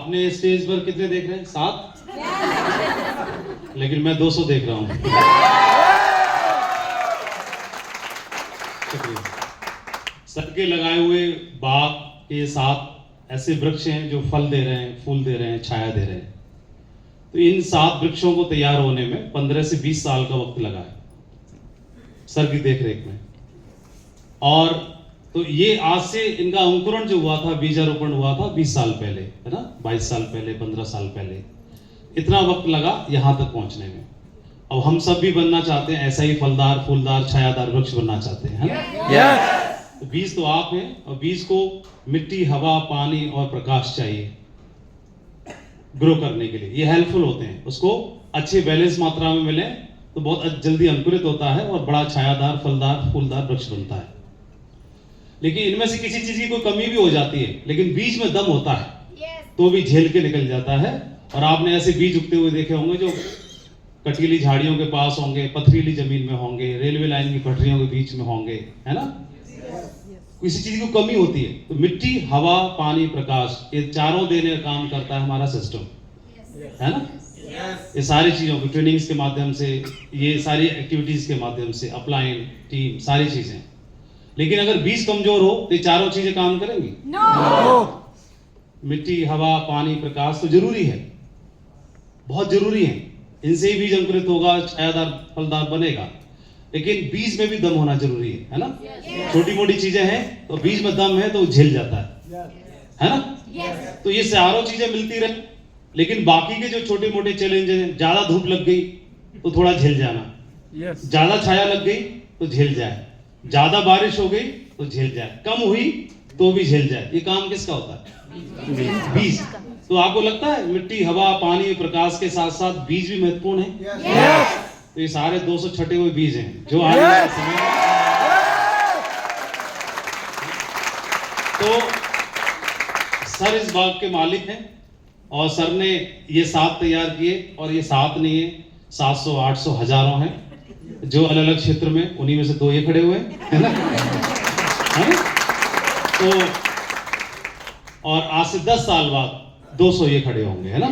आपने स्टेज पर कितने देख रहे हैं? 7? लेकिन मैं 200 देख रहा हूं। शुक्रिया। सबके लगाए हुए बाग के 7 ऐसे वृक्ष हैं जो फल दे रहे हैं, फूल दे रहे हैं, छाया दे रहे हैं। तो इन 7 वृक्षों को तैयार होने में 15 से 20 साल का वक्त लगा है सर की देखरेख में। और तो ये आज से इनका अंकुरण जो हुआ था, बीजारोपण हुआ था 20 साल पहले, है ना, 22 साल पहले, 15 साल पहले। इतना वक्त लगा यहां तक पहुंचने में। अब हम सब भी बनना चाहते हैं ऐसा ही फलदार, फूलदार, छायादार वृक्ष बनना चाहते हैं, है ना? तो बीज तो आप हैं, और बीज को मिट्टी, हवा, पानी और प्रकाश चाहिए ग्रो करने के लिए। ये हेल्पफुल होते हैं। उसको अच्छे बैलेंस मात्रा में मिले तो बहुत जल्दी अंकुरित होता है और बड़ा छायादार, फलदार, फूलदार वृक्ष बनता है। लेकिन इनमें से किसी चीज की कोई कमी भी हो जाती है, लेकिन बीज में दम होता है तो भी झेल के निकल जाता है। और आपने ऐसे बीज उगते हुए देखे होंगे जो कटीली झाड़ियों के पास होंगे, पथरीली जमीन में होंगे, रेलवे लाइन की पटरियों के बीच में होंगे, है ना? किसी चीज की कमी होती है तो मिट्टी, हवा, पानी, प्रकाश, ये चारों देने का काम करता है हमारा सिस्टम, है ना? ये सारी चीजों की ट्रेनिंग्स के माध्यम से, ये सारी एक्टिविटीज के माध्यम से, अपलाइन टीम, सारी चीजें। लेकिन अगर बीज कमजोर हो तो ये चारों चीजें काम करेंगी? मिट्टी, हवा, पानी, प्रकाश तो जरूरी है, बहुत जरूरी है। इनसे ही बीज अंकुरित होगा, छायादार, फलदार बनेगा। लेकिन बीज में भी दम होना जरूरी है ना? छोटी मोटी चीजें हैं तो बीज में दम है तो झेल जाता है ना? तो ये चारों चीजें मिलती रहे। लेकिन बाकी के जो छोटे मोटे चैलेंज हैं, ज्यादा धूप लग गई तो थोड़ा झेल जाना, ज्यादा छाया लग गई तो झेल जाए, ज्यादा बारिश हो गई तो झेल जाए, कम हुई तो भी झेल जाए। ये काम किसका होता है? बीज। तो आपको लगता है मिट्टी, हवा, पानी, प्रकाश के साथ साथ बीज भी महत्वपूर्ण है? तो ये सारे 200 छटे हुए बीज हैं जो आने वाले समय तो सर इस बाग के मालिक हैं और सर ने ये 7 तैयार किए। और ये 7 नहीं है, 700, 800, हजारों हैं जो अलग अलग क्षेत्र में, उन्हीं में से 2 ये खड़े हुए हैं, है ना? तो और आज से 10 साल बाद 200 ये खड़े होंगे, है ना?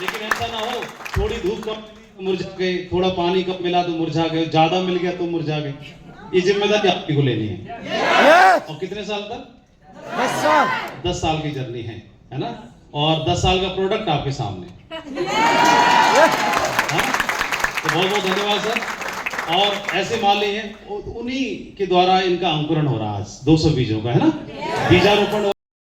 लेकिन ऐसा ना हो थोड़ी धूप कम मिली तो मुरझा गए, थोड़ा पानी कम मिला तो मुरझा गए, ज्यादा मिल गया तो मुरझा गए। ये जिम्मेदारी आपकी को लेनी है। और कितने साल तक? 10 साल। 10 साल की जर्नी है ना? और 10 साल का प्रोडक्ट आपके सामने। तो बहुत बहुत धन्यवाद सर। और ऐसे माली हैं, उन्हीं के द्वारा इनका अंकुरण हो रहा है आज 200 बीजों का, है ना? बीजारोपण हो